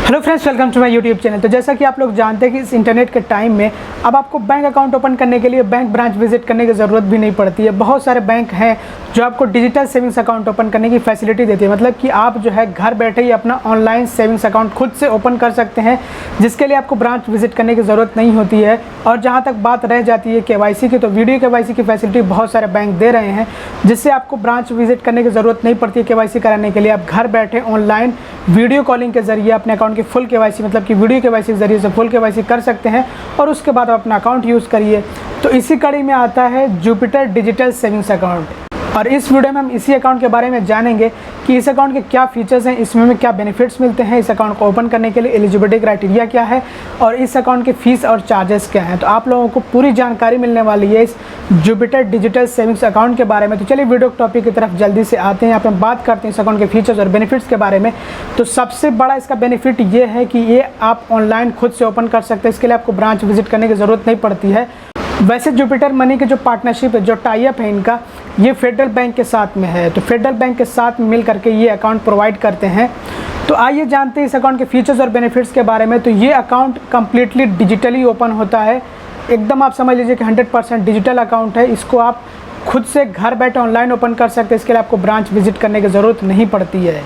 Hello friends, welcome to my YouTube channel. तो जैसा कि आप लोग जानते हैं कि इस इंटरनेट के टाइम में अब आपको बैंक अकाउंट ओपन करने के लिए बैंक ब्रांच विजिट करने की ज़रूरत भी नहीं पड़ती है। बहुत सारे बैंक हैं जो आपको डिजिटल सेविंग्स अकाउंट ओपन करने की फैसिलिटी देती है, मतलब कि आप जो है घर बैठे ही अपना ऑनलाइन सेविंग्स अकाउंट खुद से ओपन कर सकते हैं, जिसके लिए आपको ब्रांच विजिट करने की ज़रूरत नहीं होती है। और जहाँ तक बात रह जाती है KYC की, तो वीडियो KYC की फैसिलिटी बहुत सारे बैंक दे रहे हैं, जिससे आपको ब्रांच विजिट करने की ज़रूरत नहीं पड़ती है KYC कराने के लिए। आप घर बैठे ऑनलाइन वीडियो कॉलिंग के जरिए अपने अकाउंट की फुल KYC, मतलब कि वीडियो KYC के जरिए से फुल KYC कर सकते हैं और उसके बाद आप अपना अकाउंट यूज़ करिए। तो इसी कड़ी में आता है जुपिटर डिजिटल सेविंग्स अकाउंट, और इस वीडियो में हम इसी अकाउंट के बारे में जानेंगे कि इस अकाउंट के क्या फीचर्स हैं, इसमें क्या बेनिफिट्स मिलते हैं, इस अकाउंट को ओपन करने के लिए एलिजिबिलिटी क्राइटेरिया क्या है और इस अकाउंट की फ़ीस और चार्जेस क्या हैं। तो आप लोगों को पूरी जानकारी मिलने वाली है इस जुपिटर डिजिटल सेविंग्स अकाउंट के बारे में। तो चलिए वीडियो टॉपिक की तरफ जल्दी से आते हैं। यहाँ पर बात करते हैं इस अकाउंट के फीचर्स और बेनिफिट्स के बारे में। तो सबसे बड़ा इसका बेनिफिट ये है कि ये आप ऑनलाइन खुद से ओपन कर सकते हैं, इसके लिए आपको ब्रांच विजिट करने की ज़रूरत नहीं पड़ती है। वैसे जुपिटर मनी के जो पार्टनरशिप है, जो टाई अप है इनका, ये फेडरल बैंक के साथ में है। तो फेडरल बैंक के साथ मिल करके ये अकाउंट प्रोवाइड करते हैं। तो आइए जानते हैं इस अकाउंट के फीचर्स और बेनिफिट्स के बारे में। तो ये अकाउंट कम्प्लीटली डिजिटली ओपन होता है, एकदम आप समझ लीजिए कि 100% डिजिटल अकाउंट है। इसको आप खुद से घर बैठे ऑनलाइन ओपन कर सकते हैं, इसके लिए आपको ब्रांच विजिट करने की ज़रूरत नहीं पड़ती है।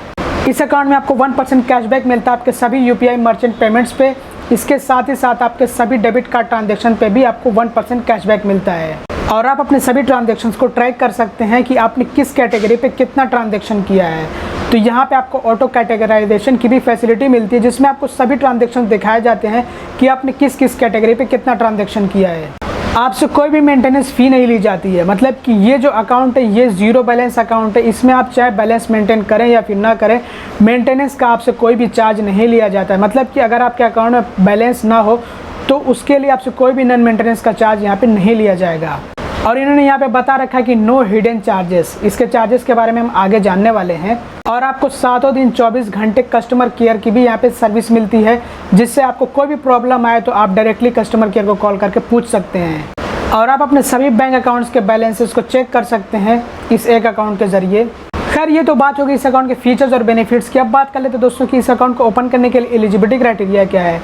इस अकाउंट में आपको 1% कैशबैक मिलता है आपके सभी UPI मर्चेंट पेमेंट्स पे। इसके साथ ही साथ आपके सभी डेबिट कार्ड ट्रांजैक्शन पे भी आपको 1% कैशबैक मिलता है। और आप अपने सभी ट्रांजैक्शंस को ट्रैक कर सकते हैं कि आपने किस कैटेगरी पे कितना ट्रांजैक्शन किया है। तो यहाँ पे आपको ऑटो कैटेगराइजेशन की भी फैसिलिटी मिलती है, जिसमें आपको सभी ट्रांजैक्शन दिखाए जाते हैं कि आपने किस किस कैटेगरी पे कितना ट्रांजैक्शन किया है। आपसे कोई भी मेंटेनेंस फ़ी नहीं ली जाती है, मतलब कि ये जो अकाउंट है ये ज़ीरो बैलेंस अकाउंट है। इसमें आप चाहे बैलेंस मेंटेन करें या फिर ना करें, मेंटेनेंस का आपसे कोई भी चार्ज नहीं लिया जाता है। मतलब कि अगर आपके अकाउंट में बैलेंस ना हो तो उसके लिए आपसे कोई भी नॉन मेंटेनेंस का चार्ज यहाँ पे नहीं लिया जाएगा। और इन्होंने यहाँ पे बता रखा है कि नो हिडन चार्जेस। इसके चार्जेस के बारे में हम आगे जानने वाले हैं। और आपको 7 दिन 24 घंटे कस्टमर केयर की भी यहाँ पे सर्विस मिलती है, जिससे आपको कोई भी प्रॉब्लम आए तो आप डायरेक्टली कस्टमर केयर को कॉल करके पूछ सकते हैं। और आप अपने सभी बैंक अकाउंट्स के बैलेंसेस को चेक कर सकते हैं इस एक अकाउंट के ज़रिए। खैर, ये तो बात होगी इस अकाउंट के फीचर्स और बेनिफिट्स की। अब बात कर लेते हैं दोस्तों कि इस अकाउंट को ओपन करने के लिए एलिजिबिलिटी क्राइटेरिया क्या है।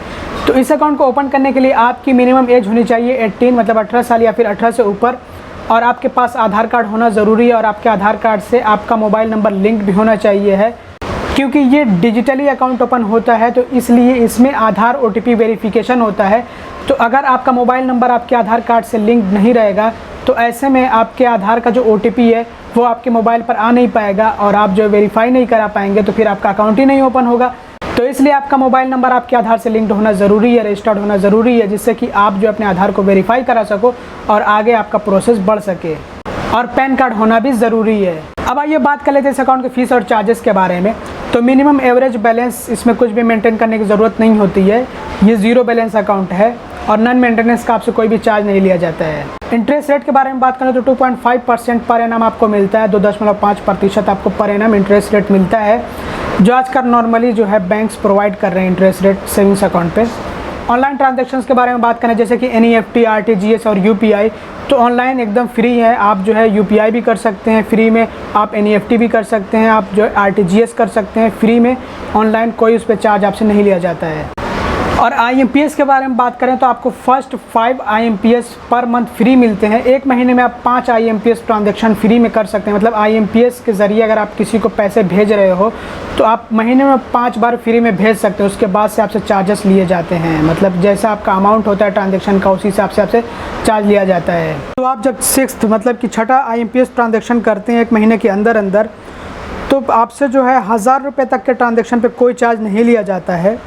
तो इस अकाउंट को ओपन करने के लिए आपकी मिनिमम एज होनी चाहिए 18, मतलब 18 साल या फिर 18 से ऊपर। और आपके पास आधार कार्ड होना ज़रूरी है, और आपके आधार कार्ड से आपका मोबाइल नंबर लिंक भी होना चाहिए है। क्योंकि ये डिजिटली अकाउंट ओपन होता है तो इसलिए इसमें आधार OTP वेरिफिकेशन होता है। तो अगर आपका मोबाइल नंबर आपके आधार कार्ड से लिंक नहीं रहेगा तो ऐसे में आपके आधार का जो OTP है वो आपके मोबाइल पर आ नहीं पाएगा, और आप जो वेरीफाई नहीं करा पाएंगे तो फिर आपका अकाउंट ही नहीं ओपन होगा। तो इसलिए आपका मोबाइल नंबर आपके आधार से लिंक्ड होना ज़रूरी है, रजिस्टर्ड होना ज़रूरी है, जिससे कि आप जो अपने आधार को वेरीफाई करा सको और आगे आपका प्रोसेस बढ़ सके। और पैन कार्ड होना भी ज़रूरी है। अब आइए बात कर लेते हैं इस अकाउंट के फीस और चार्जेस के बारे में। तो मिनिमम एवरेज बैलेंस, इसमें कुछ भी मेंटेन करने की ज़रूरत नहीं होती है। ये ज़ीरो बैलेंस अकाउंट है और नॉन मेंटेनेंस का आपसे कोई भी चार्ज नहीं लिया जाता है। इंटरेस्ट रेट के बारे में बात करें तो 2.5% पर एनम आपको मिलता है। 2.5% आपको पर एनम इंटरेस्ट रेट मिलता है, जो आजकल नॉर्मली जो है बैंक्स प्रोवाइड कर रहे हैं इंटरेस्ट रेट सेविंग्स अकाउंट पे। ऑनलाइन ट्रांजैक्शंस के बारे में बात करें, जैसे कि NEFT, RTGS और UPI, तो ऑनलाइन एकदम फ्री है। आप जो है UPI भी कर सकते हैं फ्री में, आप NEFT भी कर सकते हैं, आप जो RTGS कर सकते हैं फ्री में ऑनलाइन, कोई उस पर चार्ज आपसे नहीं लिया जाता है। और IMPS के बारे में बात करें तो आपको first 5 IMPS per month free मिलते हैं। एक महीने में आप 5 IMPS ट्रांजैक्शन फ्री में कर सकते हैं। मतलब IMPS के ज़रिए अगर आप किसी को पैसे भेज रहे हो तो आप महीने में 5 बार फ्री में भेज सकते हो। उसके बाद से आपसे चार्जेस लिए जाते हैं, मतलब जैसा आपका अमाउंट होता है ट्रांजैक्शन का उसी हिसाब से आपसे चार्ज लिया जाता है। तो आप जब 6th मतलब कि 6ठा IMPS ट्रांजैक्शन करते हैं एक महीने के अंदर अंदर, तो आपसे जो है 1000 रुपये तक के ट्रांजैक्शन पर कोई चार्ज नहीं लिया जाता है।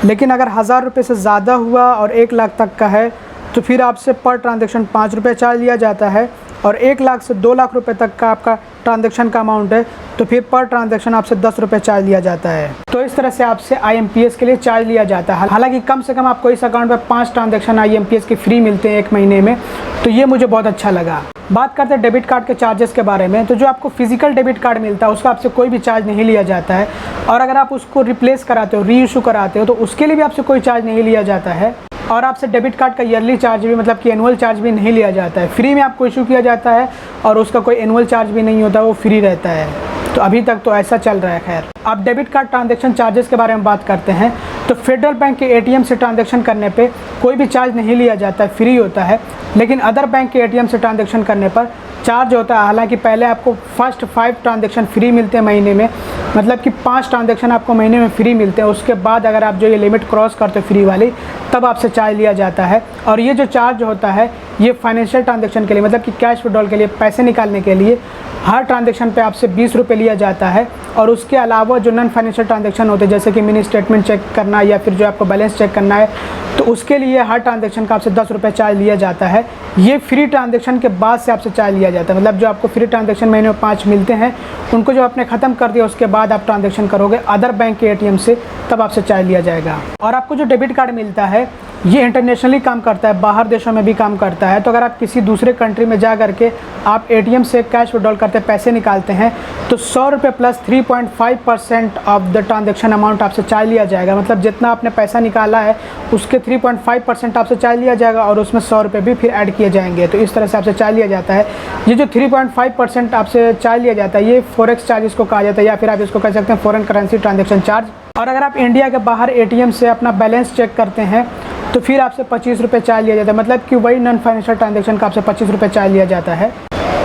लेकिन अगर 1000 रुपये से ज़्यादा हुआ और 1 लाख तक का है तो फिर आपसे पर ट्रांजैक्शन 5 रुपये चार्ज लिया जाता है। और 1 लाख से 2 लाख रुपए तक का आपका ट्रांजैक्शन का अमाउंट है तो फिर पर ट्रांजैक्शन आपसे 10 रुपये चार्ज लिया जाता है। तो इस तरह से आपसे IMPS के लिए चार्ज लिया जाता है। हालांकि कम से कम आपको इस अकाउंट पर 5 ट्रांजैक्शन IMPS के फ्री मिलते हैं एक महीने में, तो ये मुझे बहुत अच्छा लगा। बात करते हैं डेबिट कार्ड के चार्जेस के बारे में। तो जो आपको फिजिकल डेबिट कार्ड मिलता है उसका आपसे कोई भी चार्ज नहीं लिया जाता है, और अगर आप उसको रिप्लेस कराते हो, री इशू कराते हो, तो उसके लिए भी आपसे कोई चार्ज नहीं लिया जाता है। और आपसे डेबिट कार्ड का ईयरली चार्ज भी, मतलब कि एनुअल चार्ज भी नहीं लिया जाता है। फ्री में आपको इशू किया जाता है और उसका कोई एनुअल चार्ज भी नहीं होता, वो फ्री रहता है। तो अभी तक तो ऐसा चल रहा है। खैर, अब डेबिट कार्ड ट्रांजैक्शन चार्जेस के बारे में बात करते हैं। तो फेडरल बैंक के एटीएम से ट्रांजैक्शन करने पे कोई भी चार्ज नहीं लिया जाता है, फ्री होता है। लेकिन अदर बैंक के एटीएम से ट्रांजैक्शन करने पर चार्ज होता है। हालांकि पहले आपको फर्स्ट 5 ट्रांजैक्शन फ्री मिलते हैं महीने में, मतलब कि 5 ट्रांजैक्शन आपको महीने में फ्री मिलते हैं। उसके बाद अगर आप जो ये लिमिट क्रॉस करते हो फ्री वाली, तब आपसे चार्ज लिया जाता है। और ये जो चार्ज होता है ये फाइनेंशियल ट्रांजैक्शन के लिए, मतलब कि कैश विड्रॉल के लिए, पैसे निकालने के लिए हर ट्रांजैक्शन पे आपसे 20 रुपये लिया जाता है। और उसके अलावा जो नॉन फाइनेंशियल ट्रांजैक्शन होते हैं, जैसे कि मिनी स्टेटमेंट चेक करना या फिर जो आपको बैलेंस चेक करना है, तो उसके लिए हर ट्रांजैक्शन का आपसे 10 रुपये चार्ज लिया जाता है। ये फ्री ट्रांजैक्शन के बाद से आपसे चार्ज लिया जाता है, मतलब जो आपको फ्री ट्रांजैक्शन महीने में 5 मिलते हैं, उनको जो आपने ख़त्म कर दिया उसके बाद आप ट्रांजैक्शन करोगे अदर बैंक के एटीएम से, तब आपसे चार्ज लिया जाएगा। और आपको जो डेबिट कार्ड मिलता है ये इंटरनेशनली काम करता है, बाहर देशों में भी काम करता है। तो अगर आप किसी दूसरे कंट्री में जा करके आप एटीएम से कैश विड्रॉल करते पैसे निकालते हैं, तो 100 रुपये plus 3.5% of the transaction amount आपसे चार्ज लिया जाएगा। मतलब जितना आपने पैसा निकाला है उसके 3.5% आपसे चार्ज लिया जाएगा और उसमें 100 रुपये भी फिर ऐड किए जाएंगे। तो इस तरह से आपसे चार्ज लिया जाता है। ये जो 3.5% आपसे चार्ज लिया जाता है ये फॉरेक्स चार्ज इसको कहा जाता है, या फिर आप इसको कह सकते हैं फॉरेन करेंसी ट्रांजैक्शन चार्ज। और अगर आप इंडिया के बाहर एटीएम से अपना बैलेंस चेक करते हैं तो फिर आपसे 25 रुपये चार्ज लिया जाता है, मतलब कि वही नॉन फाइनेंशियल ट्रांजैक्शन का आपसे 25 रुपये चार्ज लिया जाता है।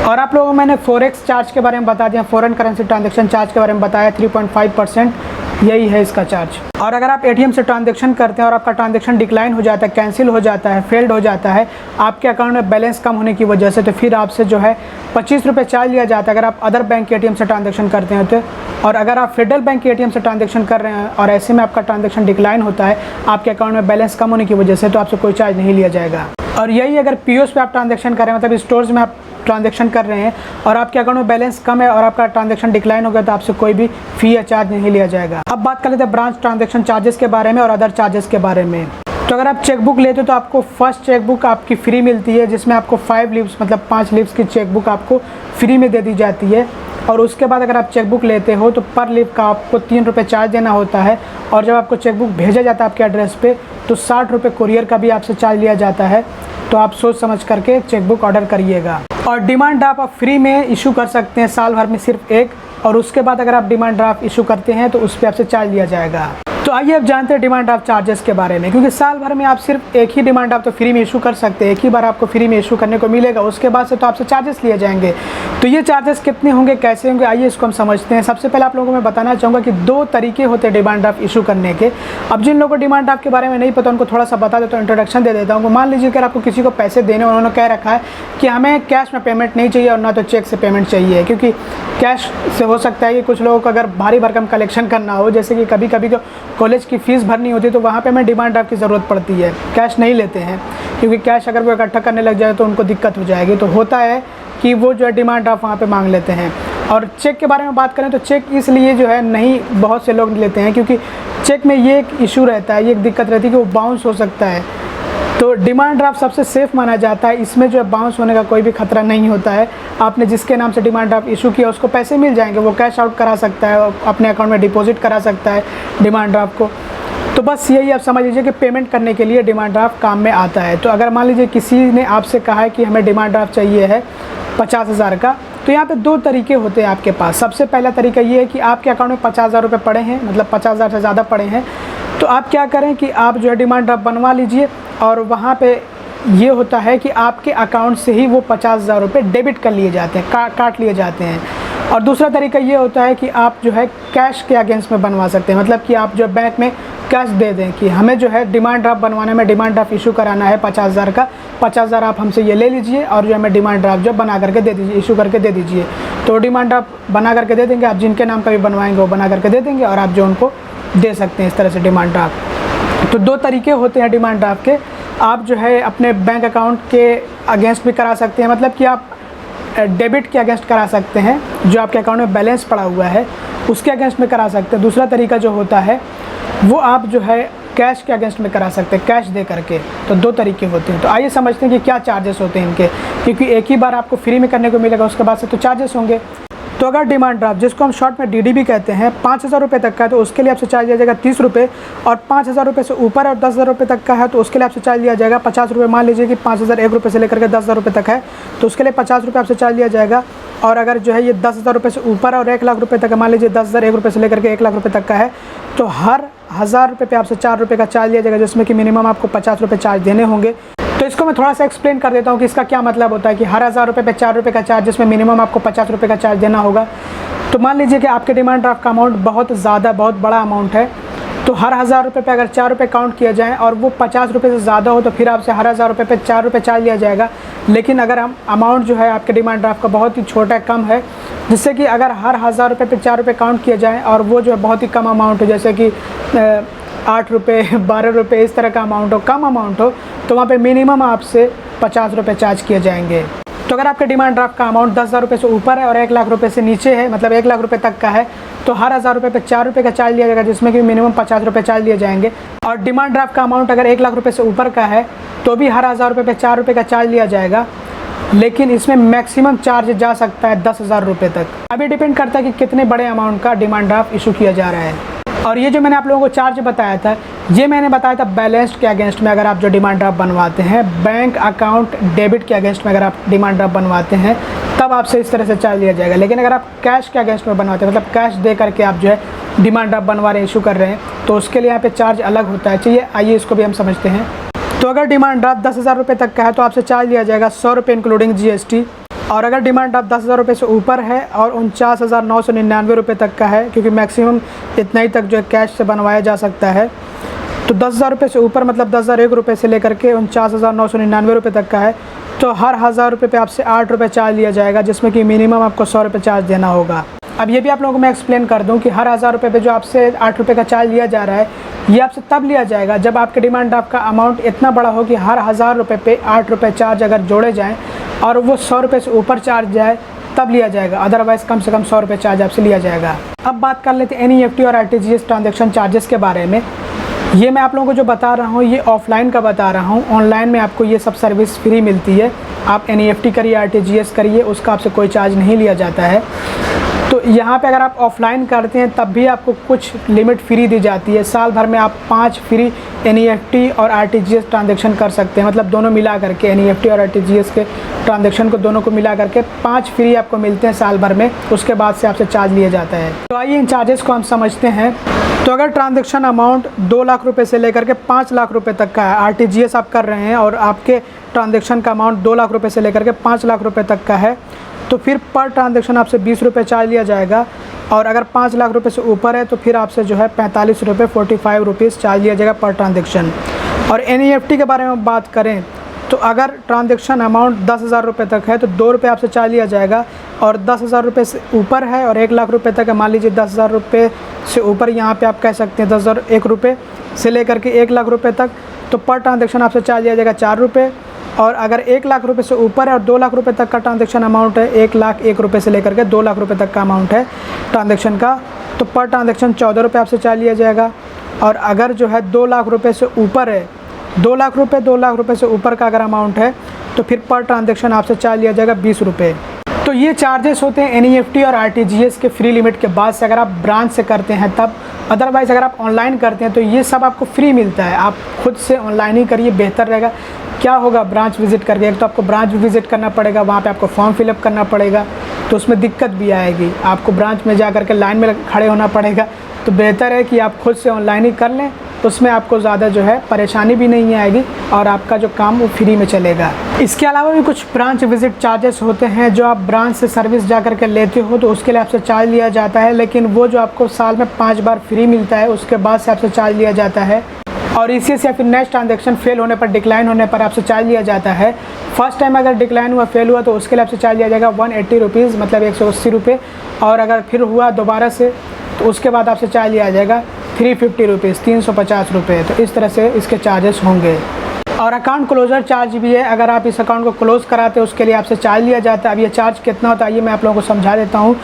और आप लोगों को मैंने फॉरेक्स चार्ज के बारे में बता दिया, फॉरेन करेंसी ट्रांजैक्शन चार्ज के बारे में बताया, 3.5% यही है इसका चार्ज। और अगर आप एटीएम से ट्रांजैक्शन करते हैं और आपका ट्रांजैक्शन डिक्लाइन हो जाता है, कैंसिल हो जाता है, फेल्ड हो जाता है आपके अकाउंट में बैलेंस कम होने की वजह से, तो फिर आपसे जो है 25 रुपये चार्ज लिया जाता है अगर आप अदर बैंक के एटीएम से ट्रांजैक्शन करते हैं तो। और अगर आप फेडरल बैंक के एटीएम से ट्रांजैक्शन कर रहे हैं और ऐसे में आपका ट्रांजैक्शन डिक्लाइन होता है आपके अकाउंट में बैलेंस कम होने की वजह से, तो आपसे कोई चार्ज नहीं लिया जाएगा। और यही अगर पीओस पे आप ट्रांजैक्शन कर रहे हैं, मतलब स्टोर्स में आप ट्रांजैक्शन कर रहे हैं और आपके अकाउंट में बैलेंस कम है और आपका ट्रांजैक्शन डिक्लाइन हो गया, तो आपसे कोई भी फी या चार्ज नहीं लिया जाएगा। अब बात कर लेते हैं ब्रांच ट्रांजैक्शन चार्जेस के बारे में और अदर चार्जेस के बारे में। तो अगर आप चेकबुक लेते हो तो आपको फर्स्ट चेकबुक आपकी फ्री मिलती है, जिसमें आपको 5 लीव्स मतलब 5 लीव्स की चेकबुक आपको फ्री में दे दी जाती है। और उसके बाद अगर आप चेकबुक लेते हो तो पर लीव का आपको 3 रुपये चार्ज देना होता है। और जब आपको चेकबुक भेजा जाता है आपके एड्रेस पे तो 60 रुपये कुरियर का भी आपसे चार्ज लिया जाता है। तो आप सोच समझ करके चेकबुक ऑर्डर करिएगा। और डिमांड ड्राफ्ट आप फ्री में इशू कर सकते हैं साल भर में सिर्फ एक, और उसके बाद अगर आप डिमांड ड्राफ्ट इशू करते हैं तो उस पर आपसे चार्ज लिया जाएगा। तो आइए अब जानते हैं डिमांड ड्राफ्ट चार्जेस के बारे में, क्योंकि साल भर में आप सिर्फ एक ही डिमांड ड्राफ्ट तो फ्री में इशू कर सकते हैं, एक ही बार आपको फ्री में इशू करने को मिलेगा, उसके बाद से तो आपसे चार्जेस लिए जाएंगे। तो ये चार्जेस कितने होंगे, कैसे होंगे, आइए इसको हम समझते हैं। सबसे पहले आप लोगों को मैं बताना चाहूँगा कि 2 तरीके होते हैं डिमांड ड्राफ्ट इशू करने के। अब जिन लोगों को डिमांड ड्राफ्ट के बारे में नहीं पता उनको थोड़ा सा बता देता हूँ, इंट्रोडक्शन दे देता हूँ। मान लीजिए कि आपको किसी को पैसे देने, उन्होंने कह रखा है कि हमें कैश में पेमेंट नहीं चाहिए और ना तो चेक से पेमेंट चाहिए, क्योंकि कैश से हो सकता है कि कुछ लोगों को अगर भारी भरकम कलेक्शन करना हो, जैसे कि कभी कभी कॉलेज की फ़ीस भरनी होती है तो वहाँ पे हमें डिमांड ड्राफ्ट की ज़रूरत पड़ती है। कैश नहीं लेते हैं क्योंकि कैश अगर वो इकट्ठा करने लग जाए तो उनको दिक्कत हो जाएगी। तो होता है कि वो जो है डिमांड ड्राफ्ट वहाँ पे मांग लेते हैं। और चेक के बारे में बात करें तो चेक इसलिए जो है नहीं बहुत से लोग लेते हैं, क्योंकि चेक में ये एक इशू रहता है, ये एक दिक्कत रहती है कि वो बाउंस हो सकता है। तो डिमांड ड्राफ्ट सबसे सेफ़ माना जाता है, इसमें जो है बाउंस होने का कोई भी खतरा नहीं होता है। आपने जिसके नाम से डिमांड ड्राफ्ट इशू किया उसको पैसे मिल जाएंगे, वो कैश आउट करा सकता है, अपने अकाउंट में डिपॉजिट करा सकता है डिमांड ड्राफ्ट को। तो बस यही आप समझ लीजिए कि पेमेंट करने के लिए डिमांड ड्राफ्ट काम में आता है। तो अगर मान लीजिए किसी ने आपसे कहा है कि हमें डिमांड ड्राफ्ट चाहिए है 50,000 का, तो यहाँ पे 2 तरीके होते हैं आपके पास। सबसे पहला तरीका ये है कि आपके अकाउंट में 50,000 रुपये पड़े हैं, मतलब 50,000 से ज़्यादा पड़े हैं, तो आप क्या करें कि आप जो है डिमांड ड्राफ्ट बनवा लीजिए और वहाँ पे ये होता है कि आपके अकाउंट से ही वो 50,000 रुपये डेबिट कर लिए जाते हैं, काट लिए जाते हैं। और दूसरा तरीका ये होता है कि आप जो है कैश के अगेंस्ट में बनवा सकते हैं, मतलब कि आप जो बैंक में कैश दे दें कि हमें जो है डिमांड ड्राफ्ट बनवाने में, डिमांड ड्राफ्ट इशू कराना है 50,000 का, 50,000 आप हमसे ये ले लीजिए और जो हमें डिमांड ड्राफ्ट जो बना करके दे दीजिए, इशू करके दे दीजिए। तो डिमांड ड्राफ्ट बना करके दे देंगे, आप जिनके नाम का भी बनवाएंगे वो बना करके दे देंगे और आप जो उनको दे सकते हैं इस तरह से डिमांड ड्राफ्ट। तो 2 तरीके होते हैं डिमांड ड्राफ्ट के। आप जो है अपने बैंक अकाउंट के अगेंस्ट भी करा सकते हैं, मतलब कि आप डेबिट के अगेंस्ट करा सकते हैं, जो आपके अकाउंट में बैलेंस पड़ा हुआ है उसके अगेंस्ट में करा सकते हैं। दूसरा तरीका जो होता है वो आप जो है कैश के अगेंस्ट में करा सकते हैं, कैश दे करके। तो 2 तरीके होते हैं। तो आइए समझते हैं कि क्या चार्जेस होते हैं इनके, क्योंकि एक ही बार आपको फ्री में करने को मिलेगा, उसके बाद से तो चार्जेस होंगे। तो अगर डिमांड ड्राफ्ट, जिसको हम शॉर्ट में डीडी भी कहते हैं, 5,000 रुपये तक का है तो उसके लिए आपसे चार्ज लिया जाएगा 30 रुपये, और 5,000 रुपये से ऊपर और 10,000 रुपये तक का है तो उसके लिए आपसे चार्ज लिया जाएगा 50 रुपये। मान लीजिए कि 5,001 रुपये से लेकर के 10,000 रुपये तक है तो उसके लिए 50 रुपये आपसे चार्ज लिया जाएगा। और अगर जो है ये 10,000 रुपये से ऊपर और 1 लाख रुपये तक, मान लीजिए 10,000 1 रुपये से लेकर के 1 लाख रुपये तक का है, तो हर 1000 रुपये पे आपसे 4 रुपये का चार्ज लिया जाएगा, जिसमें कि मिनिमम आपको 50 रुपये चार्ज देने होंगे। तो इसको मैं थोड़ा सा एक्सप्लेन कर देता हूँ कि इसका क्या मतलब होता है कि हर 1000 रुपये पे 4 रुपये का चार्ज, जिसमें मिनिमम आपको 50 रुपये का चार्ज देना होगा। तो मान लीजिए कि आपके डिमांड ड्राफ्ट का अमाउंट बहुत ज़्यादा, बहुत बड़ा अमाउंट है, तो हर 1000 रुपये पे अगर 4 रुपये काउंट किया जाए और वो 50 रुपये से ज़्यादा हो, तो फिर आपसे हर 1000 रुपये पे 4 रुपये चार्ज लिया जाएगा। लेकिन अगर हम अमाउंट जो है आपके डिमांड ड्राफ्ट का बहुत ही छोटा कम है, जिससे कि अगर हर 1000 रुपये पे 4 रुपये काउंट किया जाए और वो जो है बहुत ही कम अमाउंट हो, जैसे कि 8 रुपये 12 रुपये इस तरह का अमाउंट हो, कम अमाउंट हो, तो वहाँ पे मिनिमम आपसे 50 रुपये चार्ज किए जाएंगे। तो अगर आपके डिमांड ड्राफ्ट का अमाउंट 10,000 रुपये से ऊपर है और 1 लाख रुपये से नीचे है, मतलब 1 लाख रुपये तक का है, तो हर 1000 रुपये पे 4 रुपये का चार्ज लिया जाएगा, जिसमें कि मिनिमम 50 रुपये चार्ज लिए जाएंगे। और डिमांड ड्राफ्ट का अमाउंट अगर 1 लाख रुपये से ऊपर का है, तो भी हर 1000 रुपये पे 4 रुपये का चार्ज लिया जाएगा, लेकिन इसमें मैक्सिमम चार्ज जा सकता है 10,000 रुपये तक। अभी डिपेंड करता है कि कितने बड़े अमाउंट का डिमांड ड्राफ्ट इशू किया जा रहा है। और ये जो मैंने आप लोगों को चार्ज बताया था, ये मैंने बताया था बैलेंस्ड के अगेंस्ट में अगर आप जो डिमांड ड्राफ्ट बनवाते हैं, बैंक अकाउंट डेबिट के अगेंस्ट में अगर आप डिमांड ड्राफ्ट बनवाते हैं, तब आपसे इस तरह से चार्ज लिया जाएगा। लेकिन अगर आप कैश के अगेंस्ट में बनवाते हैं, मतलब कैश दे करके आप जो है डिमांड ड्राफ्ट बनवा रहे हैं, इशू कर रहे हैं, तो उसके लिए यहाँ पे चार्ज अलग होता है। चलिए आइए इसको भी हम समझते हैं। तो अगर डिमांड ड्राफ्ट 10,000 रुपये तक का है, तो आपसे चार्ज लिया जाएगा 100 रुपये इंक्लूडिंग GST। और अगर डिमांड ड्राफ्ट 10,000 रुपये से ऊपर है और 49,999 रुपये तक का है, क्योंकि मैक्सिमम इतना ही तक जो है कैश से बनवाया जा सकता है, तो 10,000 रुपये से ऊपर मतलब 10,001 रुपये से लेकर के 49,999 रुपये तक का है, तो हर 1000 रुपये पे आपसे 8 रुपये चार्ज लिया जाएगा, जिसमें कि मिनिमम आपको 100 रुपये चार्ज देना होगा। अब ये भी आप लोगों को मैं एक्सप्लेन कर दूं कि हर 1000 रुपये पे जो आपसे 8 रुपये का चार्ज लिया जा रहा है, ये आपसे तब लिया जाएगा जब आपके डिमांड ड्राफ्ट का अमाउंट इतना बड़ा हो कि हर 1000 रुपये पे 8 रुपये चार्ज अगर जोड़े जाएँ और वो 100 रुपये से ऊपर चार्ज जाए, तब लिया जाएगा। अदरवाइज़ कम से कम 100 रुपये चार्ज आपसे लिया जाएगा। अब बात कर लेते हैं NEFT और RTGS ट्रांजेक्शन चार्जेस के बारे में। ये मैं आप लोगों को जो बता रहा हूँ, ये ऑफलाइन का बता रहा हूँ। ऑनलाइन में आपको ये सब सर्विस फ्री मिलती है। आप NEFT करिए, RTGS करिए, उसका आपसे कोई चार्ज नहीं लिया जाता है। तो यहाँ पे अगर आप ऑफलाइन करते हैं, तब भी आपको कुछ लिमिट फ्री दी जाती है। साल भर में आप 5 फ्री NEFT और RTGS ट्रांजेक्शन कर सकते हैं, मतलब दोनों मिला करके NEFT और RTGS के ट्रांजेक्शन को दोनों को मिला करके 5 फ्री आपको मिलते हैं साल भर में। उसके बाद से आपसे चार्ज लिया जाता है। तो आइए इन चार्जेस को हम समझते हैं। तो अगर ट्रांजेक्शन अमाउंट 2 लाख रुपये से लेकर के 5 लाख रुपये तक का है, RTGS आप कर रहे हैं और आपके ट्रांजेक्शन का अमाउंट 2 लाख रुपये से लेकर के 5 लाख रुपये तक का है, तो फिर पर ट्रांजेक्शन आपसे 20 रुपये चार्ज लिया जाएगा। और अगर 5 लाख रुपये से ऊपर है, तो फिर आपसे जो है 45 रुपये 45 रुपीज़ चार्ज लिया जाएगा पर ट्रांजेक्शन। और NEFT के बारे में बात करें, तो अगर ट्रांजेक्शन अमाउंट 10,000 रुपये तक है, तो 2 रुपये आपसे चार्ज लिया जाएगा। और 10,000 रुपये से ऊपर है और 1 लाख रुपये तक है, मान लीजिए 10,000 रुपये से ऊपर, यहाँ पे आप कह सकते हैं 10,001 रुपये से लेकर के 1 लाख रुपये तक, तो पर ट्रांजेक्शन आपसे चार्ज लिया जाएगा 4 रुपये। और अगर 1 लाख रुपये से ऊपर है और 2 लाख रुपये तक का ट्रांजेक्शन अमाउंट है, 1 लाख 1 रुपये से लेकर के 2 लाख रुपये तक का अमाउंट है ट्रांजेक्शन का, तो पर ट्रांजेक्शन 14 रुपये आपसे चार्ज लिया जाएगा। और अगर जो है 2 लाख रुपये से ऊपर है, 2 लाख रुपये से ऊपर का अगर अमाउंट है, तो फिर पर ट्रांजेक्शन आपसे चार्ज लिया जाएगा 20 रुपये। तो ये चार्जेस होते हैं NEFT और RTGS के फ्री लिमिट के बाद से, अगर आप ब्रांच से करते हैं तब। अदरवाइज़ अगर आप ऑनलाइन करते हैं, तो ये सब आपको फ्री मिलता है। आप खुद से ऑनलाइन ही करिए, बेहतर रहेगा। क्या होगा ब्रांच विज़िट करके, एक तो आपको ब्रांच भी विज़िट करना पड़ेगा, वहाँ पे आपको फॉर्म फिलअप करना पड़ेगा, तो उसमें दिक्कत भी आएगी। आपको ब्रांच में जा कर के लाइन में खड़े होना पड़ेगा। तो बेहतर है कि आप खुद से ऑनलाइन ही कर लें, उसमें आपको ज़्यादा जो है परेशानी भी नहीं आएगी और आपका जो काम वो फ्री में चलेगा। इसके अलावा भी कुछ ब्रांच विज़िट चार्जेस होते हैं, जो आप ब्रांच से सर्विस जा कर के लेते हो, तो उसके लिए आपसे चार्ज लिया जाता है। लेकिन वो जो आपको साल में 5 बार फ्री मिलता है, उसके बाद से आपसे चार्ज लिया जाता है। और ECS या फिर नेक्स्ट ट्रांजेक्शन फेल होने पर, डिक्लाइन होने पर आपसे चार्ज लिया जाता है। फर्स्ट टाइम अगर डिक्लाइन हुआ, फेल हुआ, तो उसके लिए आपसे चार्ज लिया जाएगा 180 रुपीज़, मतलब 180 रुपये। और अगर फिर हुआ दोबारा से, तो उसके बाद आपसे चार्ज लिया जाएगा 350 रुपीज़, 350 रुपये। तो इस तरह से इसके चार्जेस होंगे। और अकाउंट क्लोजर चार्ज भी है। अगर आप इस अकाउंट को क्लोज़ कराते हैं, उसके लिए आपसे चार्ज लिया जाता है। अब ये चार्ज कितना होता है, ये मैं आप लोगों को समझा देता हूँ।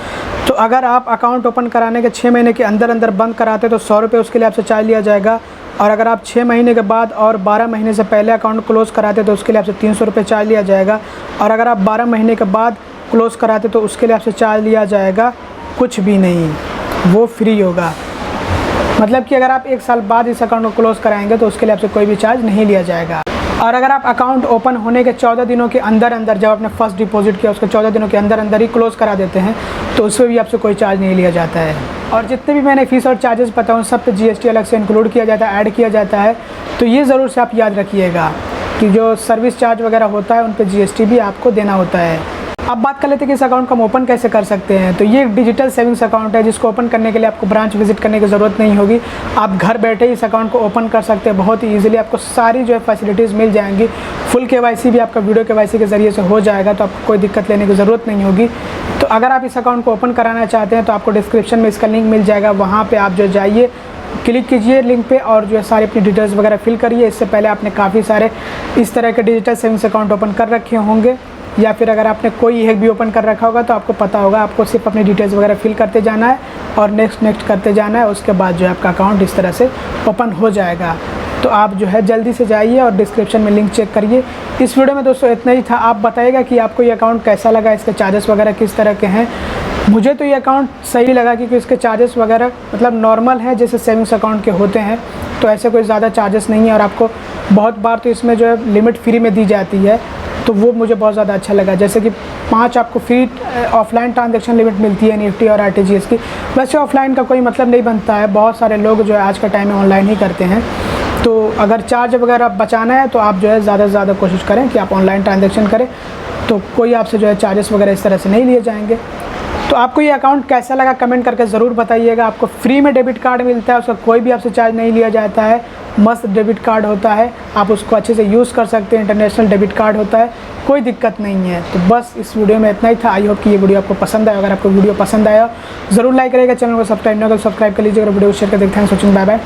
तो अगर आप अकाउंट ओपन कराने के 6 महीने के अंदर अंदर बंद कराते हैं, तो 100 रुपये उसके लिए आपसे चार्ज लिया जाएगा। और अगर आप 6 महीने के बाद और 12 महीने से पहले अकाउंट क्लोज़ कराते, तो उसके लिए आपसे 300 रुपये चार्ज लिया जाएगा। और अगर आप 12 महीने के बाद क्लोज़ कराते, तो उसके लिए आपसे चार्ज लिया जाएगा कुछ भी नहीं, वो फ्री होगा। मतलब कि अगर आप 1 साल बाद इस अकाउंट को क्लोज़ कराएंगे, तो उसके लिए आपसे कोई भी चार्ज नहीं लिया जाएगा। और अगर आप अकाउंट ओपन होने के 14 दिनों के अंदर अंदर, जब आपने फर्स्ट डिपॉजिट किया उसको 14 दिनों के अंदर अंदर ही क्लोज़ करा देते हैं, तो उसमें भी आपसे कोई चार्ज नहीं लिया जाता है। और जितने भी मैंने फ़ीस और चार्जेस बताऊँ सब पे GST अलग से इंक्लूड किया जाता है, ऐड किया जाता है। तो ये ज़रूर से आप याद रखिएगा कि जो सर्विस चार्ज वगैरह होता है उन पे GST भी आपको देना होता है। अब बात कर लेते हैं कि इस अकाउंट को हम ओपन कैसे कर सकते हैं। तो ये एक डिजिटल सेविंग्स अकाउंट है जिसको ओपन करने के लिए आपको ब्रांच विजिट करने की ज़रूरत नहीं होगी। आप घर बैठे ही इस अकाउंट को ओपन कर सकते हैं बहुत ही ईजिली। आपको सारी जो है फैसिलिटीज़ मिल जाएंगी। फुल KYC भी आपका वीडियो KYC के ज़रिए से हो जाएगा, तो आपको कोई दिक्कत लेने की ज़रूरत नहीं होगी। तो अगर आप इस अकाउंट को ओपन कराना चाहते हैं तो आपको डिस्क्रिप्शन में इसका लिंक मिल जाएगा, वहाँ पर आप जो जाइए, क्लिक कीजिए लिंक पे और जो है सारी अपनी डिटेल्स वगैरह फिल करिए। इससे पहले आपने काफ़ी सारे इस तरह के डिजिटल सेविंग्स अकाउंट ओपन कर रखे होंगे, या फिर अगर आपने कोई एक भी ओपन कर रखा होगा तो आपको पता होगा। आपको सिर्फ अपनी डिटेल्स वगैरह फिल करते जाना है और नेक्स्ट करते जाना है। उसके बाद जो है आपका अकाउंट इस तरह से ओपन हो जाएगा। तो आप जो है जल्दी से जाइए और डिस्क्रिप्शन में लिंक चेक करिए। इस वीडियो में दोस्तों इतना ही था। आप बताइएगा कि आपको ये अकाउंट कैसा लगा, इसके चार्जेस वगैरह किस तरह के हैं। मुझे तो ये अकाउंट सही लगा क्योंकि इसके चार्जेस वगैरह मतलब नॉर्मल है जैसे सेविंग्स अकाउंट के होते हैं, तो ऐसे कोई ज़्यादा चार्जेस नहीं है। और आपको बहुत बार तो इसमें जो है लिमिट फ्री में दी जाती है, तो वो मुझे बहुत ज़्यादा अच्छा लगा। जैसे कि 5 आपको फ्री ऑफलाइन ट्रांजैक्शन लिमिट मिलती है NEFT और RTGS की। वैसे ऑफलाइन का कोई मतलब नहीं बनता है, बहुत सारे लोग जो है आज के टाइम में ऑनलाइन ही करते हैं। तो अगर चार्ज वगैरह बचाना है तो आप जो है ज़्यादा से ज़्यादा कोशिश करें कि आप ऑनलाइन ट्रांजैक्शन करें, तो कोई आपसे जो है चार्जेस वगैरह इस तरह से नहीं लिए जाएंगे। तो आपको ये अकाउंट कैसा लगा कमेंट करके ज़रूर बताइएगा। आपको फ्री में डेबिट कार्ड मिलता है, उसका कोई भी आपसे चार्ज नहीं लिया जाता है। मस्त डेबिट कार्ड होता है, आप उसको अच्छे से यूज़ कर सकते हैं। इंटरनेशनल डेबिट कार्ड होता है, कोई दिक्कत नहीं है। तो बस इस वीडियो में इतना ही था। आई होप कि ये वीडियो आपको पसंद आया। अगर आपको वीडियो पसंद आया ज़रूर लाइक करिएगा, चैनल को सब्सक्राइब नहीं होगा तो सब्सक्राइब कर लीजिएगा, वीडियो शेयर कर देखते हैं। Thanks for watching, bye bye.